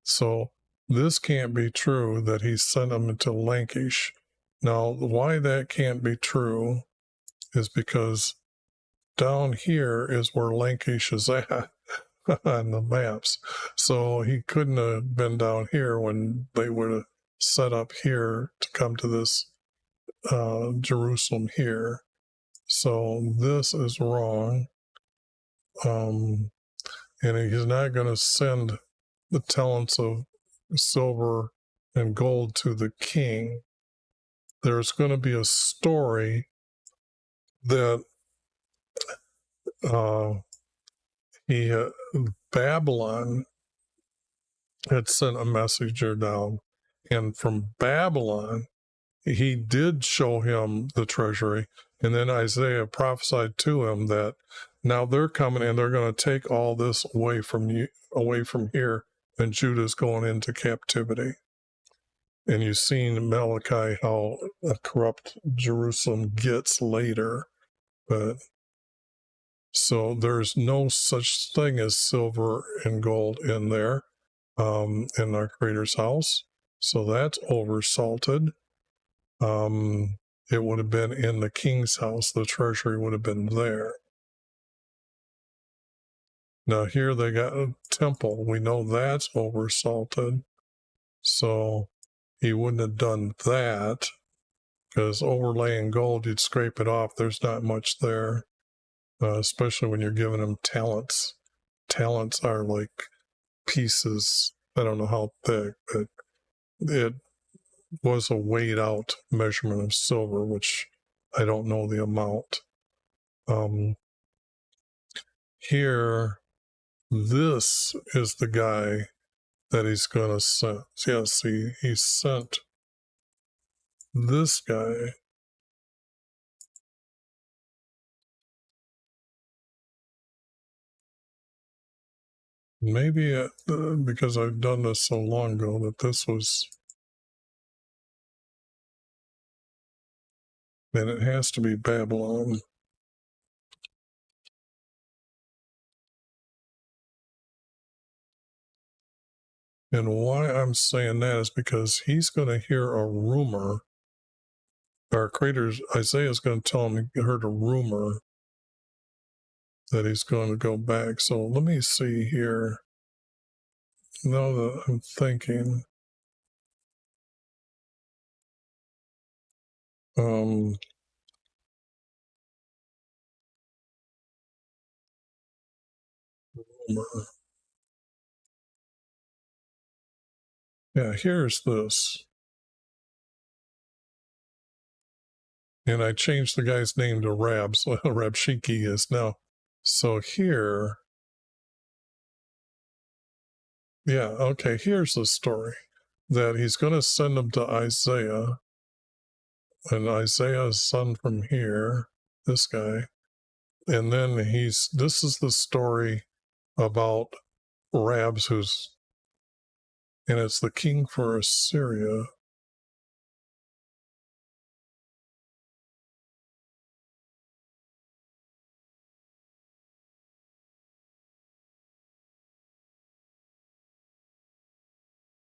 So this can't be true that he sent him into Lachish. Now, why that can't be true is because down here is where Lachish is at on the maps. So he couldn't have been down here when they would have set up here to come to this Jerusalem here. So this is wrong. And he's not going to send the talents of silver and gold to the king. There's going to be a story that Babylon had sent a messenger down, and from Babylon he did show him the treasury, and then Isaiah prophesied to him that now they're coming and they're going to take all this away from here, and Judah's going into captivity. And you've seen Malachi how corrupt Jerusalem gets later, but so there's no such thing as silver and gold in there, in our Creator's house. So that's oversalted. It would have been in the king's house. The treasury would have been there. Now here they got a temple. We know that's oversalted. So he wouldn't have done that, because overlaying gold, you'd scrape it off. There's not much there, especially when you're giving them talents. Talents are like pieces. I don't know how thick, but it was a weighed out measurement of silver, which I don't know the amount. Here, this is the guy that he's going to send. Yes, he sent this guy. Maybe because I've done this so long ago that this was, and it has to be Babylon. And why I'm saying that is because he's going to hear a rumor. Our Creator's Isaiah is going to tell him he heard a rumor that he's going to go back. So let me see here. Now that I'm thinking, rumor. Yeah, here's this. And I changed the guy's name to Rab, so Rabshiki is now. So here, yeah, okay, here's the story. That he's going to send them to Isaiah, and Isaiah's son from here. this guy. And then this is the story about Rabs, and it's the king for Assyria.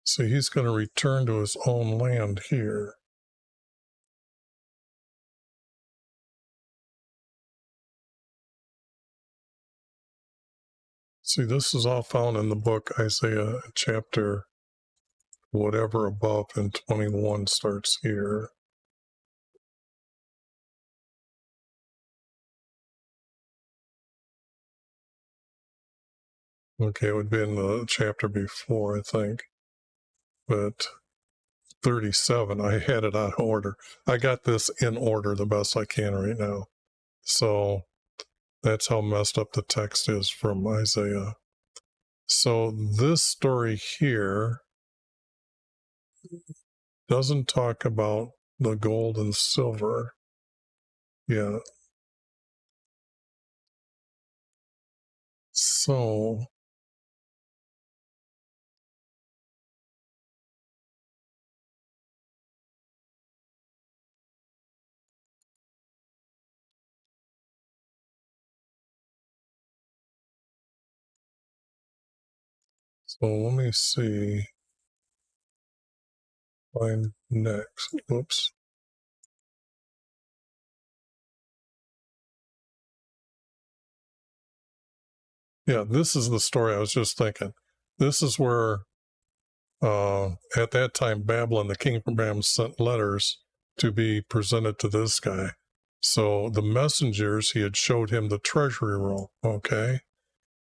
So he's going to return to his own land here. See, this is all found in the book Isaiah, chapter whatever above, and 21 starts here. Okay, it would be in the chapter before, I think. But 37, I had it out of order. I got this in order the best I can right now. So that's how messed up the text is from Isaiah. So this story here doesn't talk about the gold and silver. Yeah. So let me see. Find next. Whoops. Yeah, this is the story I was just thinking. This is where at that time Babylon, the king from Babylon, sent letters to be presented to this guy. So the messengers, he had showed him the treasury room. Okay.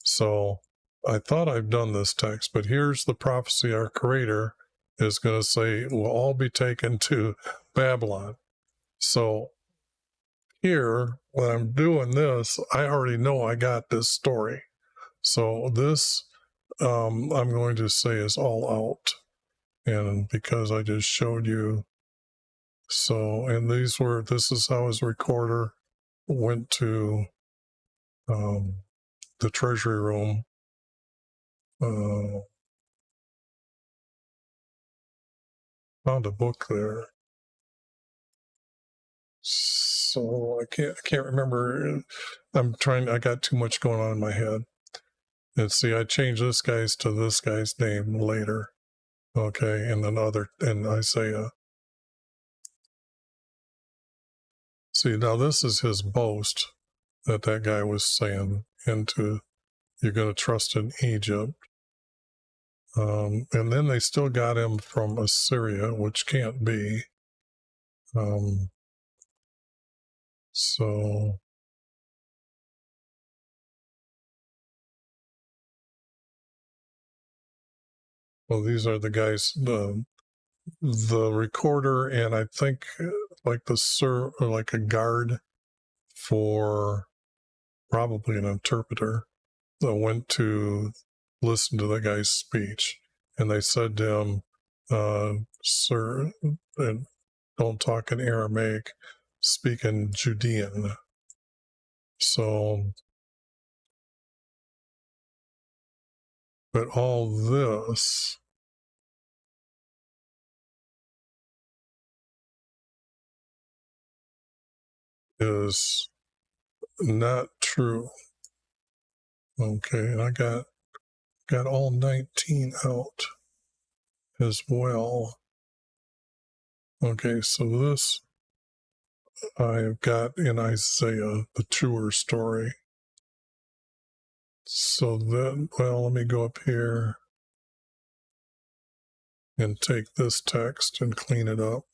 So I thought I've done this text, but here's the prophecy our creator is going to say will all be taken to Babylon. So here, when I'm doing this, I already know I got this story. So this, I'm going to say is all out. And because I just showed you, and this is how his recorder went to the treasury room. Found a book there. So I can't remember. I got too much going on in my head. And see, I changed this guy's to this guy's name later. Okay, and then in Isaiah. See, now this is his boast that guy was saying into, you're going to trust in Egypt. And then they still got him from Assyria, which can't be. So well, these are the guys, the recorder, and I think like or like a guard for probably an interpreter that went to listen to the guy's speech, and they said to him, "Sir, don't talk in Aramaic, speak in Judean." So, but all this is not true. Okay, and I got all 19 out as well. Okay, so this I've got in Isaiah, the truer story. So then, well, let me go up here and take this text and clean it up.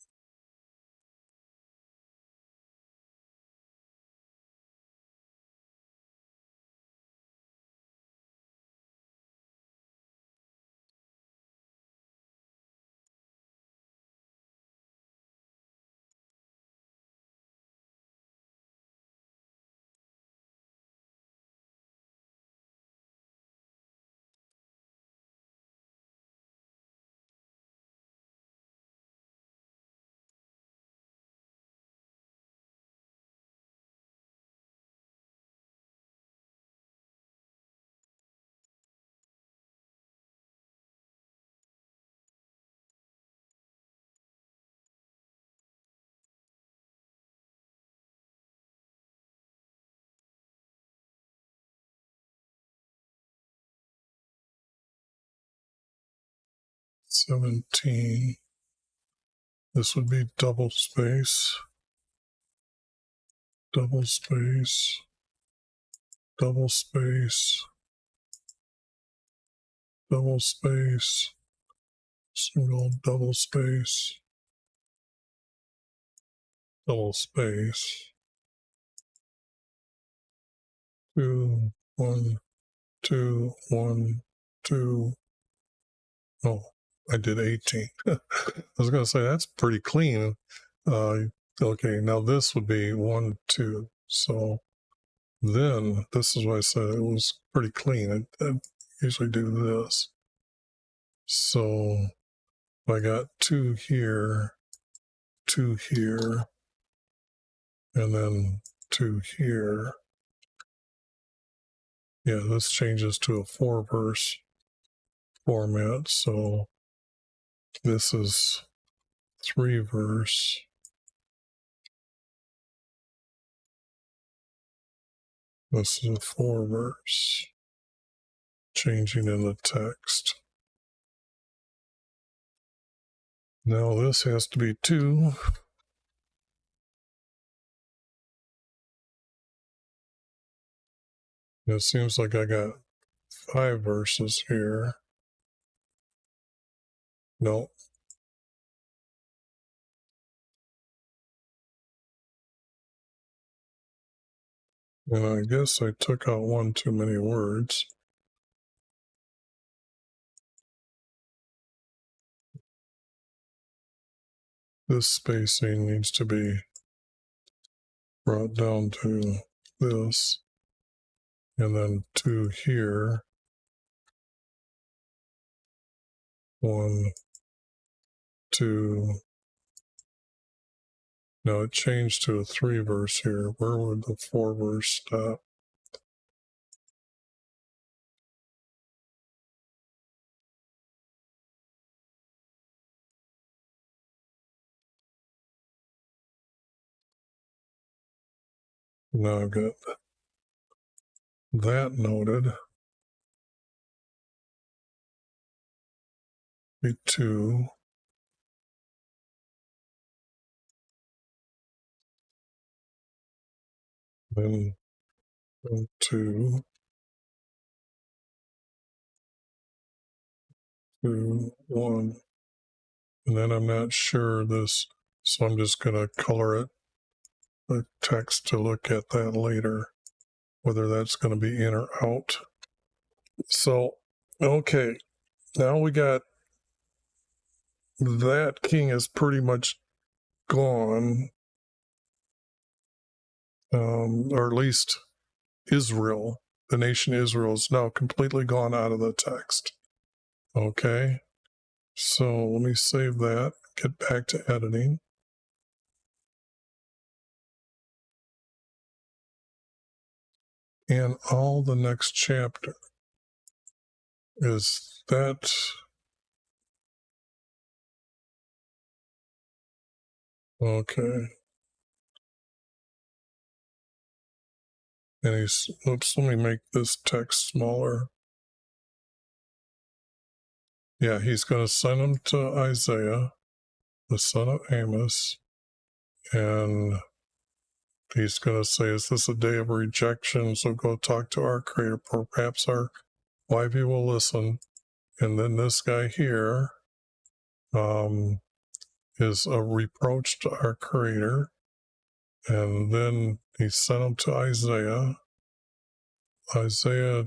17. This would be double space, double space, double space, double space, single double space, double space, 2, 1, 2, 1, 2. Oh, I did 18. I was going to say that's pretty clean. Okay, now this would be 1, 2. So then this is what I said, it was pretty clean. I usually do this. So I got 2 here, 2 here, and then 2 here. Yeah, this changes to a 4-verse format. So this is 3-verse. This is a 4-verse. Changing in the text. Now this has to be 2. It seems like I got 5 verses here. No. And I guess I took out one too many words. This spacing needs to be brought down to this. And then 2 here. 1, 2. Now it changed to a 3-verse here. Where would the 4-verse stop? Now I've got that noted. Be 2. Then 2. 2, 1. And then I'm not sure this, so I'm just going to color it, the text, to look at that later, whether that's going to be in or out. So, okay, now we got that king is pretty much gone, or at least Israel, the nation Israel, is now completely gone out of the text. Okay, so let me save that, get back to editing. And all the next chapter is that. Okay. And oops, let me make this text smaller. Yeah, he's going to send him to Isaiah, the son of Amos, and he's going to say, is this a day of rejection? So go talk to our Creator. Perhaps our YV will listen. And then this guy here is a reproach to our Creator. And then he sent him to Isaiah. Isaiah,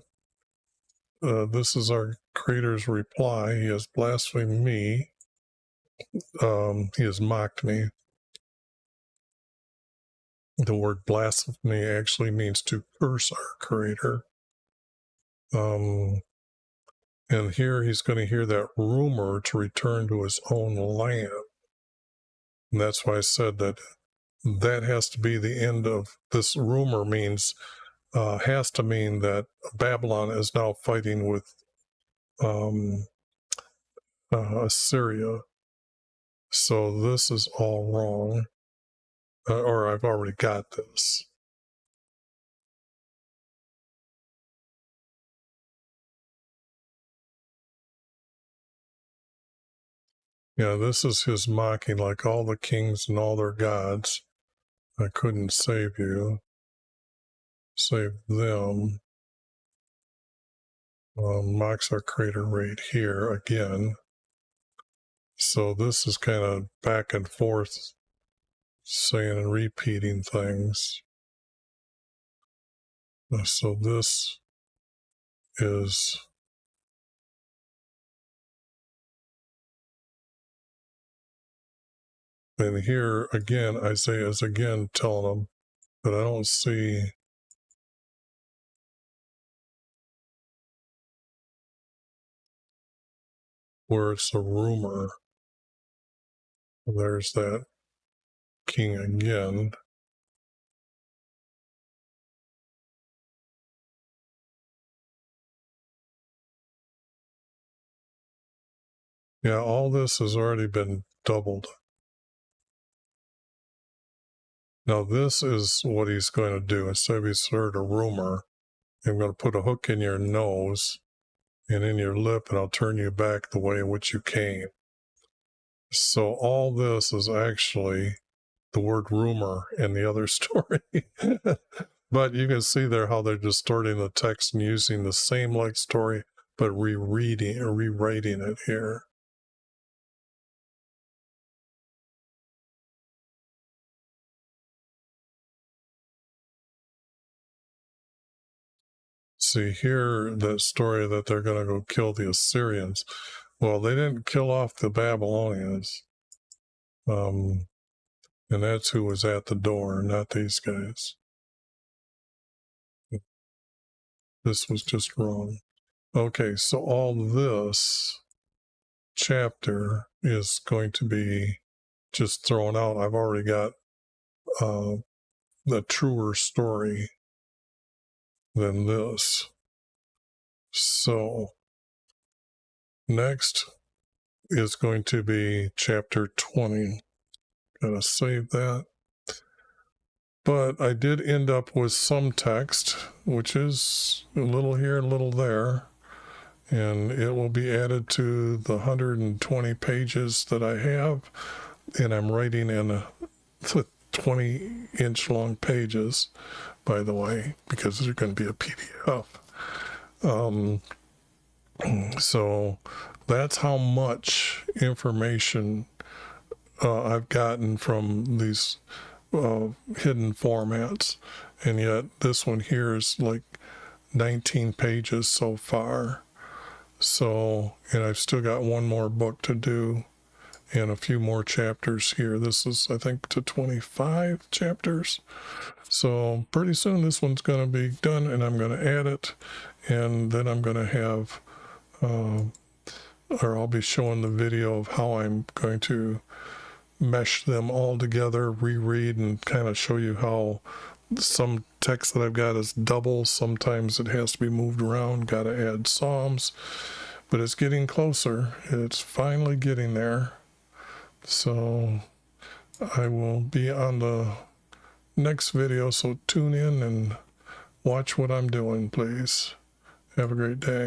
this is our Creator's reply. He has blasphemed me. He has mocked me. The word blasphemy actually means to curse our Creator. And here he's going to hear that rumor to return to his own land. And that's why I said that has to be the end of this. Rumor means, has to mean that Babylon is now fighting with Assyria. So this is all wrong. Or I've already got this. Yeah, this is his mocking, like all the kings and all their gods. I couldn't save you. Save them. Mocks our creator right here again. So this is kind of back and forth, saying and repeating things. So this is, and here again, Isaiah is again telling them that I don't see where it's a rumor. There's that king again. Yeah, all this has already been doubled. Now this is what he's going to do. Instead of he's heard a rumor, I'm going to put a hook in your nose and in your lip, and I'll turn you back the way in which you came. So all this is actually the word rumor in the other story. But you can see there how they're distorting the text and using the same like story, but rewriting it here. See here, that story that they're going to go kill the Assyrians. Well, they didn't kill off the Babylonians. And that's who was at the door, not these guys. This was just wrong. Okay, so all this chapter is going to be just thrown out. I've already got the truer story than this. So next is going to be chapter 20. Gotta save that. But I did end up with some text, which is a little here, a little there, and it will be added to the 120 pages that I have, and I'm writing in 20-inch long pages, by the way, because they're going to be a PDF. So that's how much information I've gotten from these hidden formats, and yet this one here is like 19 pages so far. So, and I've still got one more book to do and a few more chapters here. This is, I think, to 25 chapters. So pretty soon this one's going to be done, and I'm going to add it, and then I'm going to have, or I'll be showing the video of how I'm going to mesh them all together, reread, and kind of show you how some text that I've got is double. Sometimes it has to be moved around, got to add Psalms, but it's getting closer. It's finally getting there. So I will be on the next video, so tune in and watch what I'm doing, please. Have a great day.